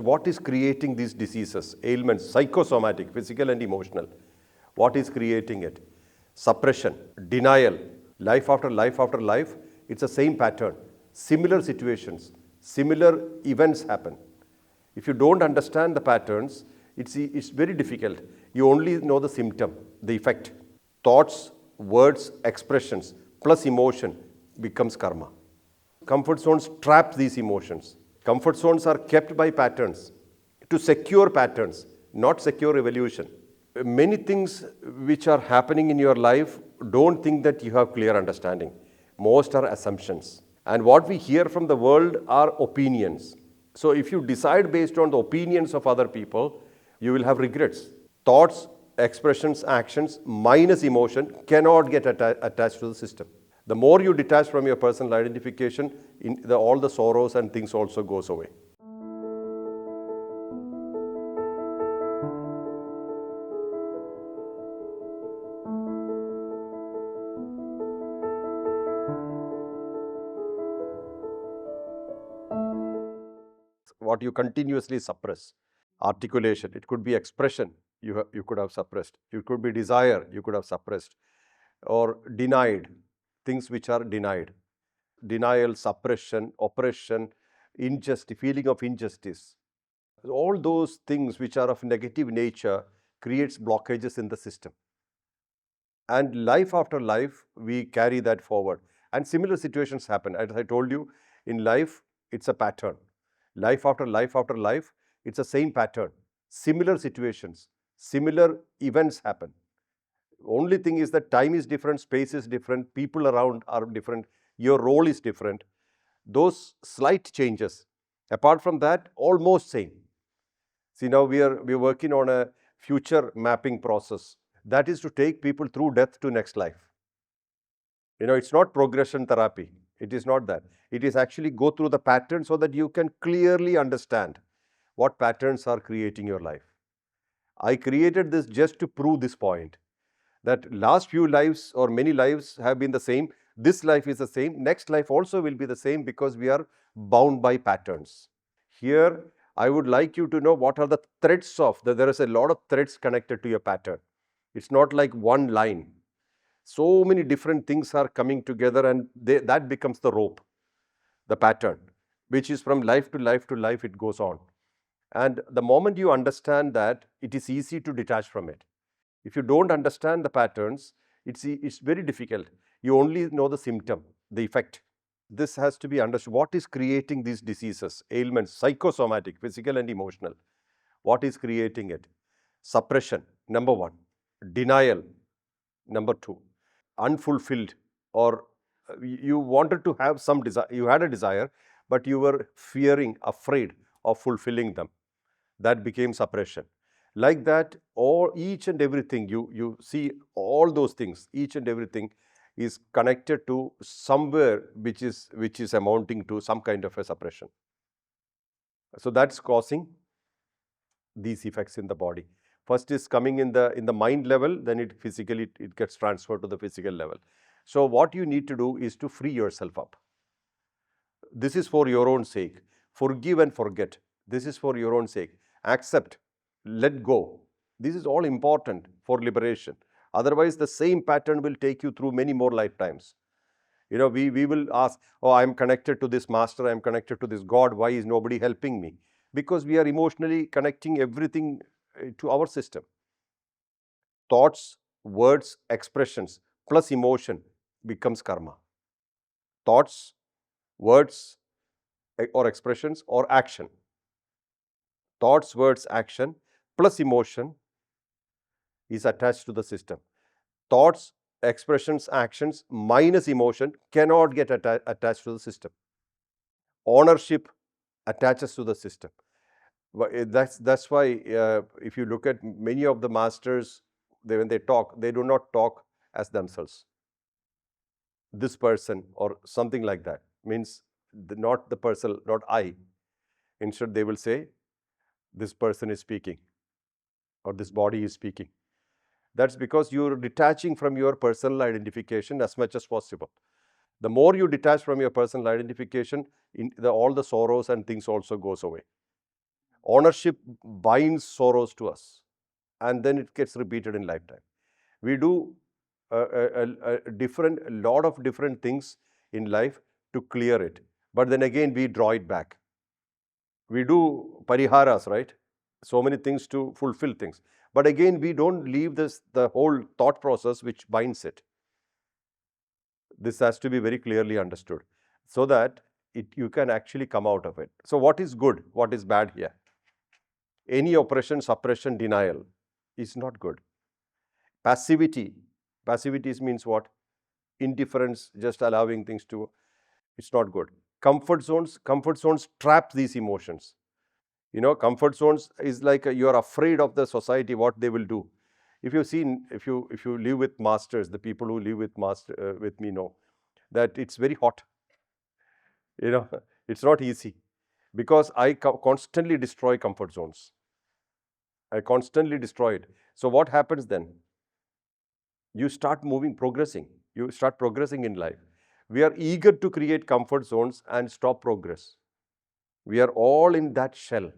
What is creating these diseases, ailments, psychosomatic, physical and emotional? What is creating it? Suppression, denial, life after life after life, it's the same pattern. Similar situations, similar events happen. If you don't understand the patterns, it's very difficult. You only know the symptom, the effect. Thoughts, words, expressions, plus emotion becomes karma. Comfort zones trap these emotions. Comfort zones are kept by patterns to secure patterns, not secure evolution. Many things which are happening in your life, don't think that you have clear understanding. Most are assumptions. And what we hear from the world are opinions. So if you decide based on the opinions of other people, you will have regrets. Thoughts, expressions, actions minus emotion cannot get attached to the system. The more you detach from your personal identification, all the sorrows and things also goes away. What you continuously suppress, articulation, it could be expression, you could have suppressed. It could be desire, you could have suppressed. Or denied, things which are denied. Denial, suppression, oppression, injustice, feeling of injustice. All those things which are of negative nature creates blockages in the system. And life after life, we carry that forward. And similar situations happen. As I told you, in life, it's a pattern. Life after life after life, it's the same pattern. Similar situations, similar events happen. Only thing is that time is different, space is different, people around are different, your role is different. Those slight changes. Apart from that, almost same. See, now we are working on a future mapping process. That is to take people through death to next life. It's not progression therapy. It is not that. It is actually go through the pattern so that you can clearly understand what patterns are creating your life. I created this just to prove this point, that last few lives or many lives have been the same. This life is the same. Next life also will be the same because we are bound by patterns. Here, I would like you to know what are the threads of, there is a lot of threads connected to your pattern. It's not like one line. So many different things are coming together and that becomes the rope, the pattern, which is from life to life to life, it goes on. And the moment you understand that, it is easy to detach from it. If you don't understand the patterns, it's very difficult. You only know the symptom, the effect. This has to be understood. What is creating these diseases, ailments, psychosomatic, physical and emotional? What is creating it? Suppression, number one. Denial, number two. Unfulfilled, or you wanted to have some desire, you had a desire, but you were fearing, afraid of fulfilling them. That became suppression. Like that, each and everything, you see all those things, each and everything is connected to somewhere which is amounting to some kind of a suppression. So that's causing these effects in the body. First is coming in the mind level, then it physically it gets transferred to the physical level. So what you need to do is to free yourself up. This is for your own sake. Forgive and forget. This is for your own sake. Accept, let go. This is all important for liberation. Otherwise, the same pattern will take you through many more lifetimes. We will ask, oh, I'm connected to this master, I'm connected to this God, why is nobody helping me? Because we are emotionally connecting everything to our system. Thoughts, words, expressions, plus emotion becomes karma. Thoughts, words, or expressions, or action. Thoughts, words, action, plus emotion is attached to the system. Thoughts, expressions, actions minus emotion cannot get attached to the system. Ownership attaches to the system. That's why if you look at many of the masters, when they talk, they do not talk as themselves. This person or something like that means not the person, not I. Instead, they will say, this person is speaking or this body is speaking. That's because you're detaching from your personal identification as much as possible. The more you detach from your personal identification, all the sorrows and things also goes away. Ownership binds sorrows to us, and then it gets repeated in lifetime. We do a lot of different things in life to clear it, but then again we draw it back. We do pariharas, right? So many things to fulfill things. But again, we don't leave the whole thought process which binds it. This has to be very clearly understood so that you can actually come out of it. So, what is good? What is bad here? Any oppression, suppression, denial is not good. Passivity. Passivity means what? Indifference, just allowing things to, it's not good. Comfort zones trap these emotions. Comfort zones is like you are afraid of the society, what they will do. If you've seen, if you live with masters, the people who live with me know that it's very hot. You know, it's not easy because I constantly destroy comfort zones. I constantly destroy it. So what happens then? You start moving, progressing. You start progressing in life. We are eager to create comfort zones and stop progress. We are all in that shell.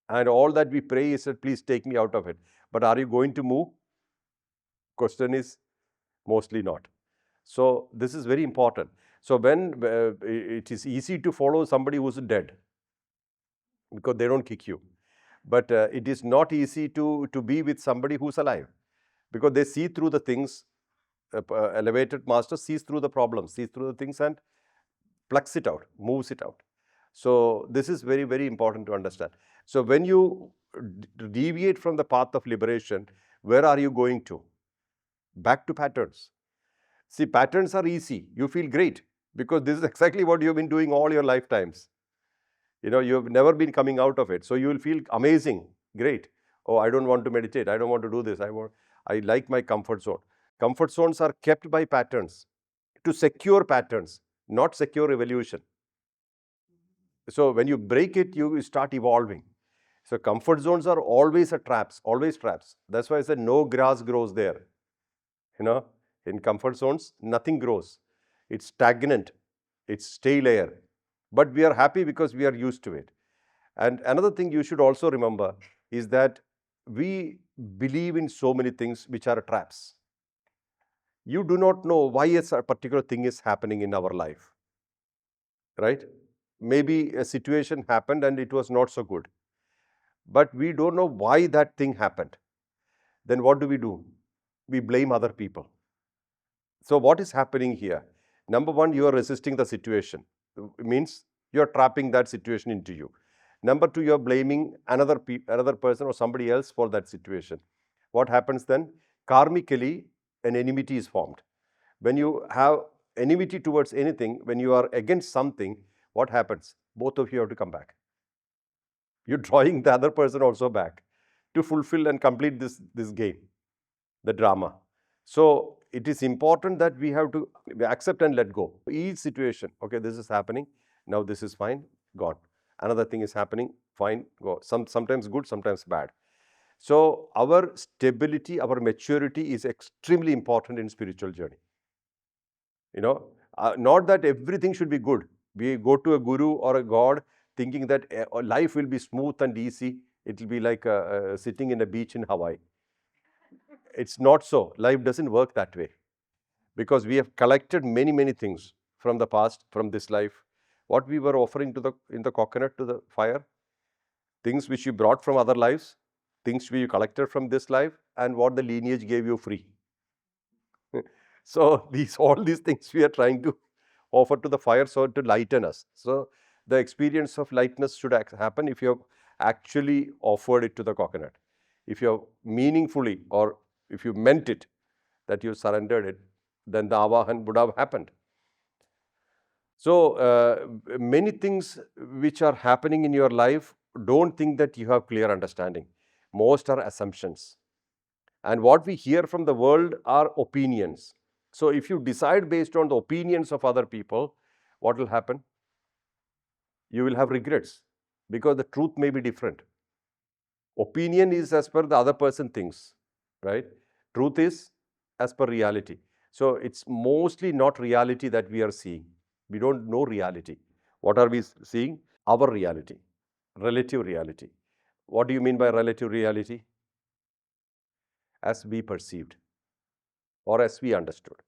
And all that we pray is that please take me out of it. But are you going to move? Question is mostly not. So this is very important. So when it is easy to follow somebody who's dead because they don't kick you. But it is not easy to be with somebody who's alive because they see through the things. Elevated master sees through the problems, sees through the things and plucks it out, moves it out. So this is very, very important to understand. So when you deviate from the path of liberation, where are you going to? Back to patterns. See, patterns are easy. You feel great because this is exactly what you've been doing all your lifetimes. You have never been coming out of it. So you will feel amazing, great. Oh, I don't want to meditate. I don't want to do this. I like my comfort zone. Comfort zones are kept by patterns to secure patterns, not secure evolution. So when you break it, you start evolving. So comfort zones are always traps, always traps. That's why I said no grass grows there. In comfort zones, nothing grows. It's stagnant. It's stale air. But we are happy because we are used to it. And another thing you should also remember is that we believe in so many things which are traps. You do not know why a particular thing is happening in our life, right? Maybe a situation happened and it was not so good, but we don't know why that thing happened. Then what do? We blame other people. So what is happening here? Number one, you are resisting the situation. It means you are trapping that situation into you. Number two, you are blaming another person or somebody else for that situation. What happens then? Karmically, an enmity is formed. When you have enmity towards anything, when you are against something, what happens? Both of you have to come back. You're drawing the other person also back to fulfill and complete this game, the drama. So it is important that we have to accept and let go. Each situation, okay, this is happening, now this is fine, gone. Another thing is happening, fine, go. Sometimes good, sometimes bad. So our stability, our maturity is extremely important in spiritual journey. Not that everything should be good. We go to a guru or a god thinking that life will be smooth and easy. It will be like sitting in a beach in Hawaii. It's not so. Life doesn't work that way because we have collected many, many things from the past, from this life. What we were offering in the coconut to the fire, things which you brought from other lives, things we collected from this life, and what the lineage gave you free. So all these things we are trying to offer to the fire so to lighten us. So the experience of lightness should happen if you have actually offered it to the coconut. If you have meaningfully or if you meant it, that you surrendered it, then the avahan would have happened. So many things which are happening in your life, don't think that you have clear understanding. Most are assumptions. And what we hear from the world are opinions. So if you decide based on the opinions of other people, what will happen? You will have regrets because the truth may be different. Opinion is as per the other person thinks, right? Truth is as per reality. So it's mostly not reality that we are seeing. We don't know reality. What are we seeing? Our reality, relative reality. What do you mean by relative reality? As we perceived or as we understood.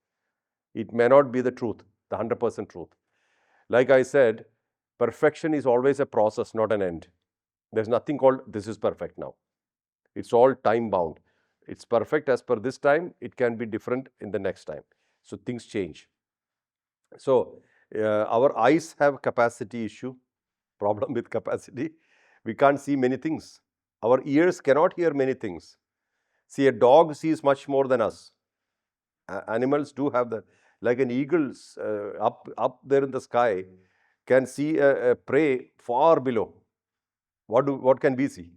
It may not be the truth, the 100% truth. Like I said, perfection is always a process, not an end. There's nothing called this is perfect now. It's all time bound. It's perfect as per this time, it can be different in the next time. So things change. So our eyes have capacity issue, problem with capacity. We can't see many things. Our ears cannot hear many things. See, a dog sees much more than us. Animals do have that. Like an eagle up there in the sky can see a prey far below. What can we see?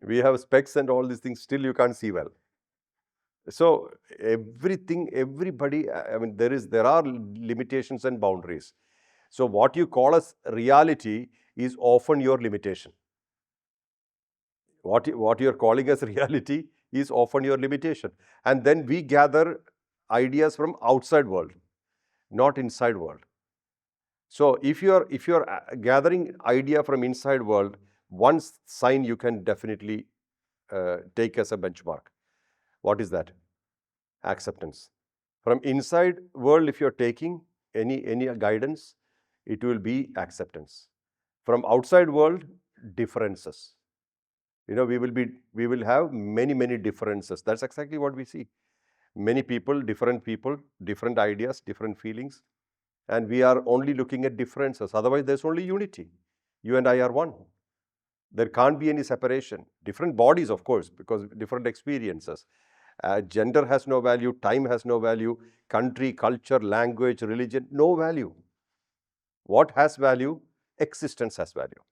We have specs and all these things, still you can't see well. So everything, everybody, I mean, there are limitations and boundaries. So what you call as reality is often your limitation. What you're calling as reality is often your limitation. And then we gather ideas from outside world, not inside world. So if you're gathering idea from inside world, one sign you can definitely take as a benchmark. What is that? Acceptance. From inside world, if you're taking any guidance, it will be acceptance. From outside world, differences. We will have many differences. That's exactly what we see. Many people, different ideas, different feelings, and we are only looking at differences. Otherwise, there's only unity. You and I are one. There can't be any separation. Different bodies, of course, because different experiences. Gender has no value, time has no value, country, culture, language, religion, no value. What has value? Existence has value.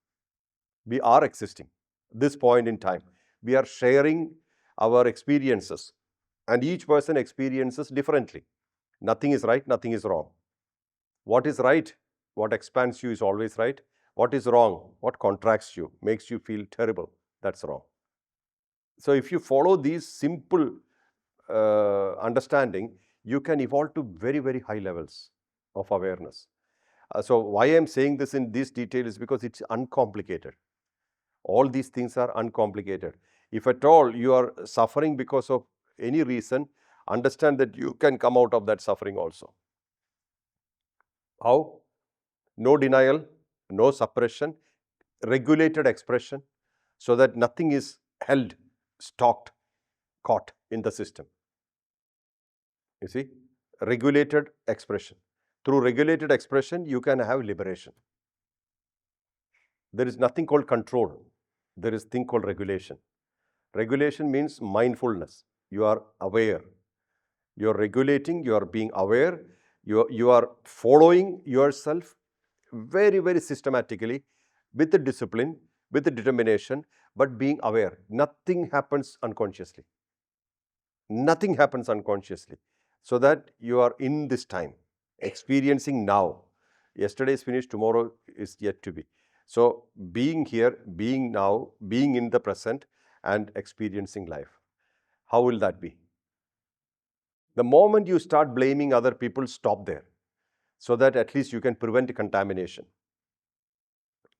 We are existing. This point in time, we are sharing our experiences, and each person experiences differently. Nothing is right, nothing is wrong. What is right, what expands you is always right. What is wrong, what contracts you, makes you feel terrible, that's wrong. So if you follow these simple understanding, you can evolve to very high levels of awareness. So why I'm saying this in this detail is because it's uncomplicated. All these things are uncomplicated. If at all you are suffering because of any reason, understand that you can come out of that suffering also. How? No denial, no suppression, regulated expression, so that nothing is held, stocked, caught in the system. You see, regulated expression. Through regulated expression, you can have liberation. There is nothing called control. There is thing called regulation. Regulation means mindfulness. You are aware. You are regulating, you are being aware, you are following yourself very systematically, with the discipline, with the determination, but being aware. Nothing happens unconsciously. Nothing happens unconsciously. So that you are in this time, experiencing now. Yesterday is finished, tomorrow is yet to be. So being here, being now, being in the present and experiencing life. How will that be? The moment you start blaming other people, stop there, so that at least you can prevent contamination.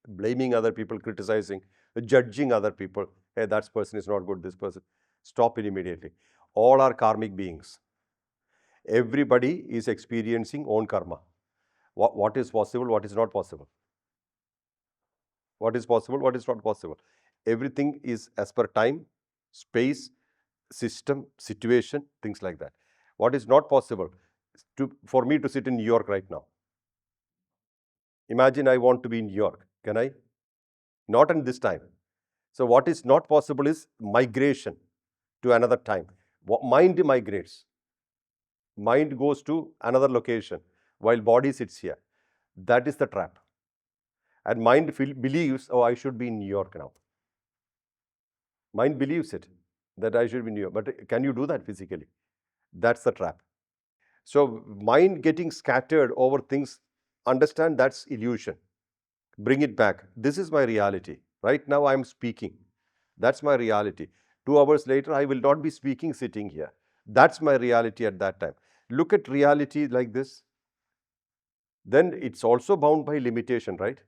Blaming other people, criticizing, judging other people, hey, that person is not good, this person, stop it immediately. All are karmic beings. Everybody is experiencing own karma. What is possible, what is not possible? What is possible, what is not possible? Everything is as per time, space, system, situation, things like that. What is not possible? For me to sit in New York right now. Imagine I want to be in New York. Can I? Not in this time. So what is not possible is migration to another time. Mind migrates. Mind goes to another location while body sits here. That is the trap. And mind believes, oh, I should be in New York now. Mind believes it, that I should be in New York. But can you do that physically? That's the trap. So mind getting scattered over things, understand that's illusion. Bring it back. This is my reality. Right now I am speaking. That's my reality. 2 hours later, I will not be speaking sitting here. That's my reality at that time. Look at reality like this. Then it's also bound by limitation, right?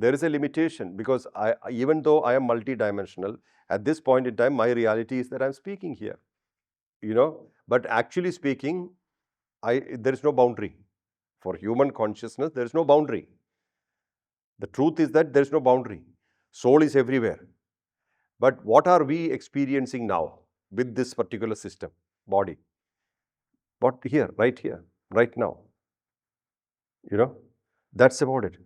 There is a limitation because even though I am multidimensional, at this point in time, my reality is that I'm speaking here, but actually speaking, there is no boundary. For human consciousness, there is no boundary. The truth is that there is no boundary. Soul is everywhere. But what are we experiencing now with this particular system, body? What here, right now? That's about it.